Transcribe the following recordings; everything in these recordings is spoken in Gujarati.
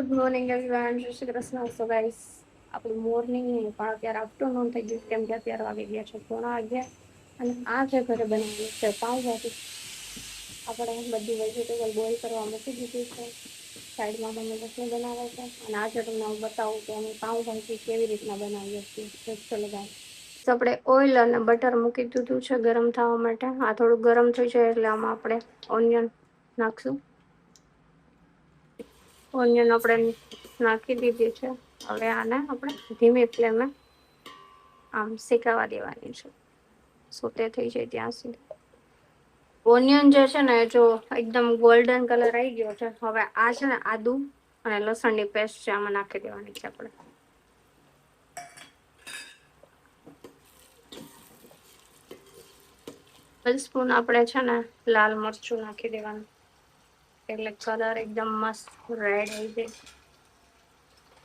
ગુડ મોર્નિંગ એવરીવન, જય શ્રી કૃષ્ણ. સો ગાઈસ, આપણું મોર્નિંગ નહીં પણ અત્યારે આફ્ટરનૂન થઈ ગયું, કેમ કે અત્યારે વાગી ગયા છે 11:30 અને આ જે ઘરે બનાવેલું છે પાઉંભાજી. આપણે બધી વેજીટેબલ બોઇલ કરવા મૂકી દીધી છે. સાઈડમાં મમ્મી રસોઈ બનાવે છે અને આજે તમને હું બતાવું કે અમે પાઉંભાજી કેવી રીતના બનાવીએ છીએ. ચલો ગાઈસ, આપણે ઓઇલ અને બટર મૂકી દીધું છે ગરમ થવા માટે. આ થોડું ગરમ થઈ જાય એટલે આમાં આપણે ઓનિયન નાખશું. ઓનિયન આપણે નાખી દીધી છે. હવે આને આપણે ધીમી ફ્લેમે આમ શેકાવા દેવાની છે, સોતે થઈ જાય ત્યાં સુધી. ઓનિયન જે છે ને જો એકદમ ગોલ્ડન કલર આવી ગયો છે. હવે આ છે ને આદુ અને લસણની પેસ્ટ છે, આમાં નાખી દેવાની છે આપણે. સ્પૂન આપણે છે ને લાલ મરચું નાખી દેવાનું એટલે કલર એકદમ મસ્ત રેડ થઈ જાય.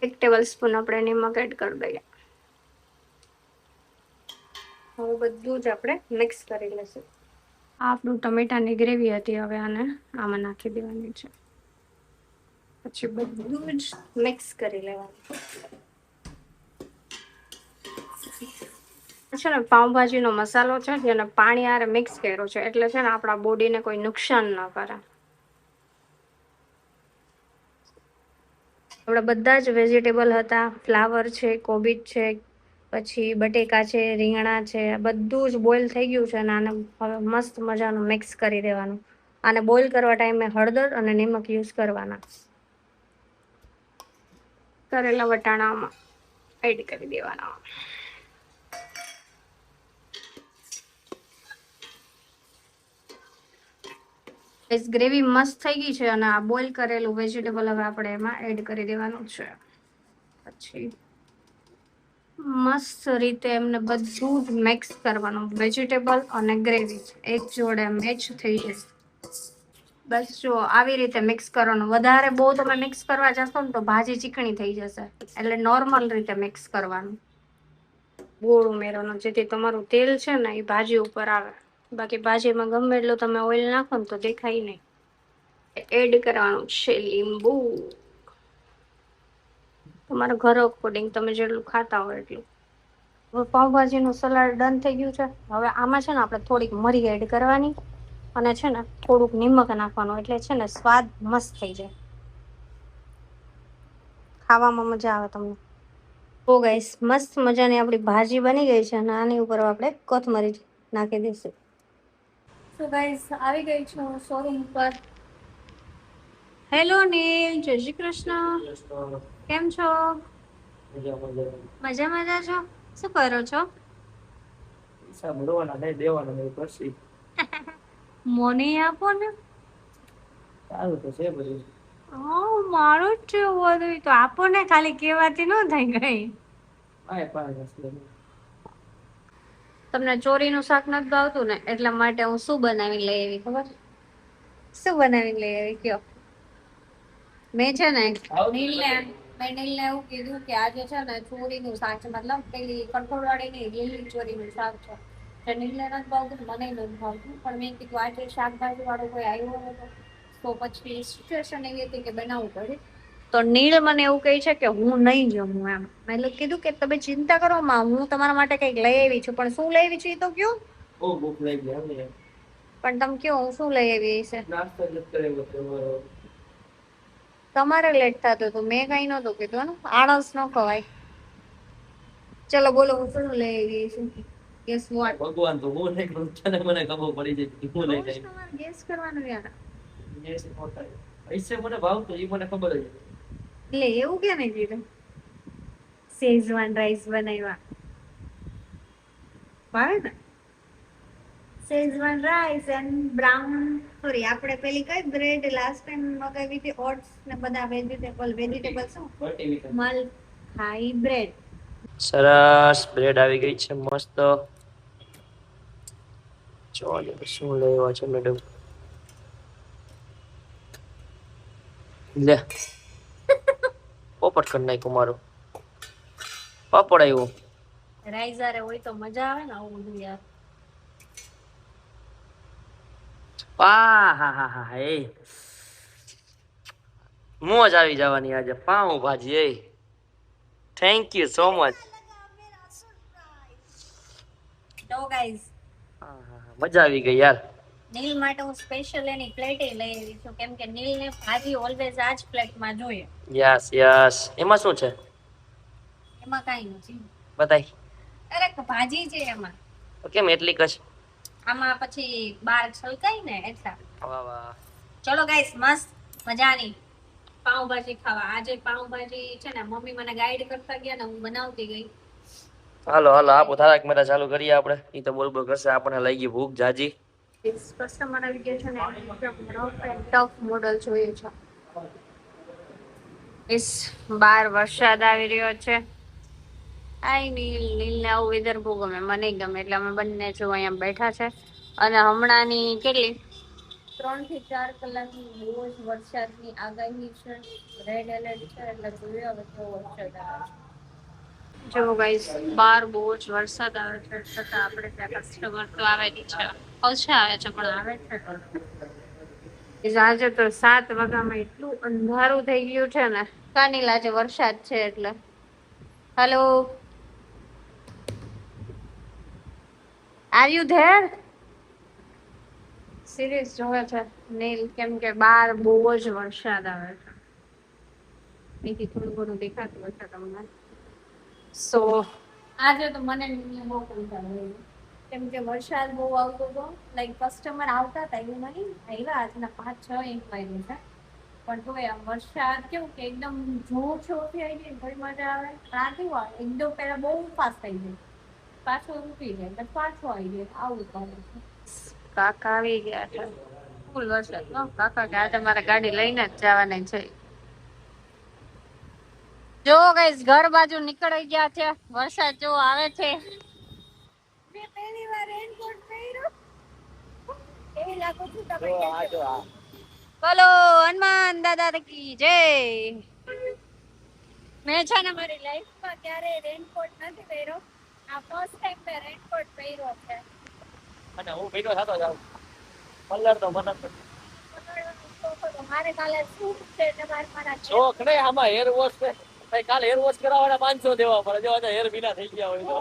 1 ટેબલ સ્પૂન આપણે નમક એડ કરી દઈએ. હવે બધું જ આપણે મિક્સ કરી લઈશું. આ આપણું ટમેટાની ગ્રેવી હતી, હવે આને આમાં નાખી દેવાની છે. પછી બધું જ મિક્સ કરી લેવાનું છે ને. પાઉંભાજીનો મસાલો છે જેને પાણી આરે મિક્સ કર્યો છે એટલે છે ને આપણા બોડીને કોઈ નુકસાન ન કરે. આપણા બધા જ વેજીટેબલ હતા, ફ્લાવર છે, કોબીજ છે, પછી બટેકા છે, રીંગણા છે, બધું જ બોઇલ થઈ ગયું છે અને આને હવે મસ્ત મજાનું મિક્સ કરી દેવાનું. આને બોઇલ કરવા ટાઈમે હળદર અને નમક યુઝ કરવાના. કરેલા વટાણામાં એડ કરી દેવાના. ગ્રેવી મસ્ત થઈ ગઈ છે અને આ બોઇલ કરેલું વેજીટેબલ હવે આપણે એમાં એડ કરી દેવાનું છે. પછી મસ્ત રીતે એમને બધું જ મિક્સ કરવાનું. વેજીટેબલ અને ગ્રેવી એક જોડે મેચ થઈ જશે. બસ જો આવી રીતે મિક્સ કરવાનું. વધારે બહુ તમે મિક્સ કરવા જશો ને તો ભાજી ચીકણી થઈ જશે, એટલે નોર્મલ રીતે મિક્સ કરવાનું. ગોળ ઉમેરવાનું જેથી તમારું તેલ છે ને એ ભાજી ઉપર આવે. બાકી ભાજીમાં ગમે એટલું તમે ઓઇલ નાખો ને તો દેખાય નહીં. એડ કરવાનું છે લીંબુ, તમારા ઘર અકોર્ડિંગ તમે જેટલું ખાતા હોય એટલું. હવે પાઉંભાજીનું સલાડ ડન થઈ ગયું છે. હવે આમાં છે ને આપણે થોડીક મરી એડ કરવાની અને છે ને થોડુંક નિમક નાખવાનું, એટલે છે ને સ્વાદ મસ્ત થઈ જાય, ખાવામાં મજા આવે તમને. તો ગાઈસ, મસ્ત મજાની આપણી ભાજી બની ગઈ છે અને આની ઉપર આપણે કોથમરી નાખી દઈશું. તો ગાઈસ, આવી ગઈ છું શોરૂમ પર. હેલો નીલ, જય શ્રી કૃષ્ણ. કેમ છો? મજા મજા છો? શું કરો છો? મને આપો ને. સારું તો છે બધું. હા, મારું જ છે બધું. તો આપો ને, ખાલી કેવાથી ન થાય કઈ. તમને ચોરીનું શાક નથી ભાવતું ને, એટલા માટે હું શું બનાવી લઈ આવી ખબર? શું બનાવી લઈ આવી કયો? મેં છે ને નીલને એવું કીધું કે આજે છે ને ચોરીનું શાક છે, મતલબ પેલી કઠોળવાળી નહીં, લીલી ચોરીનું શાક છે. નીલને નથી ભાવતું, મને નથી ભાવતું, પણ મેં કીધું આજે શાકભાજી વાળો કોઈ આવ્યો નતો તો પછી સિચ્યુએશન એવી હતી કે બનાવવું પડે. તો નીલ મને એવું કહે છે કે હું નહીં જમું એમ. મેં કીધું કે તમે ચિંતા કરો માં, હું તમારા માટે કંઈક લઈ આવી છું, પણ શું લઈ આવી છું એ તો કયો. બહુ ભૂખ લાગી છે પણ તમે કયો હું શું લઈ આવી છે? નાસ્તો જ કરેલો તમારો. તમારે લેટ થતું હતું, મેં કઈ નતું કીધું ને. આળસ ન ખવાય. ચલો બોલો, હું શું લઈ આવી છું? Guess what? ભગવાન તો હું નહીં કરું, તને મને ખબર પડી જાય હું લઈ જાય. તમારે ગેસ કરવાનું યાર. ગેસ નો થાય. પૈસે મને ભાવતું એ મને ખબર જ. એટલે એવું કે નહીં કીધું. શેઝવાન રાઈસ બનાવ્યા. ભાવે ને? Schezwan rice and brown, sorry આપણે પેલી કઈ બ્રેડ લાસ્ટ ટાઈમ મગાવી હતી, ઓટ્સ ને બધા વેજીટેબલ શું મલ હાઈ બ્રેડ. સરસ બ્રેડ આવી ગઈ છે મસ્ત. ચાલો શું લેવા છે મેડમ? લે પોપટ કરી નાખ્યું મારું. પાપડ આવ્યો. રાઈઝારે હોય તો મજા આવે ને આવું બધું યાર. હા હા હા હા એ મોજ આવી જવાની આજે પાઉં ભાજી એ થેન્ક યુ સો મચ તો ગાઈઝ મજા આવી ગઈ યાર નીલ માટે હું સ્પેશિયલ એની પ્લેટ લઈ આવી છું કેમ કે નીલ ને ભાજી ઓલવેઝ આ જ પ્લેટમાં જોઈએ. યસ યસ એમાં શું છે એમાં કઈ નથી બતાય અરે ભાજી છે એમાં કેમ એટલી કશ આમાં પછી બાર છલકાય ને એટલા. વાહ વાહ ચલો ગાઈસ મસ્ત મજાની પાવભાજી ખાવા. આજે પાવભાજી છે ને મમ્મી મને ગાઈડ કરતા ગયા ને હું બનાવતી ગઈ. હાલો હાલો આપો તારક મહેતા ચાલુ કરીએ આપણે. ઈ તો બોલ બોલ કરશે આપણને લઈ ગઈ ભૂખ જાજી. કસ્ટમર આવી ગયા છે ને રફ એન્ડ ટફ મોડલ જોઈએ છે. ઇસ બાર વરસાદ આવી રહ્યો છે. આઈ નીલ નીલ ને આવું વેધર બહુ ગમે મને ગમે એટલે અમે બંને જો અહીંયા બેઠા છે અને હમણાંની કેટલી 3 થી 4 કલાકની બહુ જ વરસાદની આગાહી છે. રેડ એલર્ટ છે એટલે જોઈએ હવે કેવો વરસાદ આવે છે. જો ગાઈસ બાર બહુ જ વરસાદ આવે છે છતાં આપણે ત્યાં કસ્ટમર તો આવે જ છે. ઓછા આવે છે પણ આવે છે. આજે તો 7 વાગ્યામાં એટલું અંધારું થઈ ગયું છે ને કાની લાજે વરસાદ છે એટલે. Hello are you there series જોવે છે નીલ કેમ કે બાર બહુ જ વરસાદ આવે છે. અહીંથી થોડું ઘણું દેખાતું હશે તમને. સો આજે તો મને બહુ કંટાળો આવ્યો કેમ કે વરસાદ બહુ આવતો હતો. લાઈક કસ્ટમર આવતા હતા એવું નહીં આવ્યા આજના 5-6 ઇન્ક્વાયરી છે પણ તો આમ વરસાદ કેવું કે એકદમ જોર શોરથી આવી જાય થોડી મજા આવે. આ કેવું આવે એકદમ પહેલા બહુ ફાસ્ટ થઈ જાય પાછો રૂકી જાય પછી પાછો આવી જાય આવું કરે છે. કાકા આવી ગયા છે ફૂલ વરસાદ કાકા કે આજે મારે ગાડી લઈને જ જવાની છે. જો ગાઈસ ઘર બાજુ નીકળી ગયા છે. વરસાદ જો આવે છે. મેં પહેલી વાર રેનકોટ પહેર્યો એવી લાગુ છું તમે બોલો હનુમાન દાદા કી જય. મેં છે ને મારી લાઈફમાં ક્યારે રેનકોટ નથી પહેર્યો. આ ફર્સ્ટ ટાઈમ મેં રેનકોટ પહેર્યો છે. અને હું ભેગો થતો જાઉં કલર તો મને મારે કાલે શૂટ છે તમારે મારા શોખ નહીં આમાં હેર વોશ છે ભાઈ કાલે હેર વોશ કરાવવાના 500 દેવા પડે જો હેર ભીના થઈ ગયા હોય તો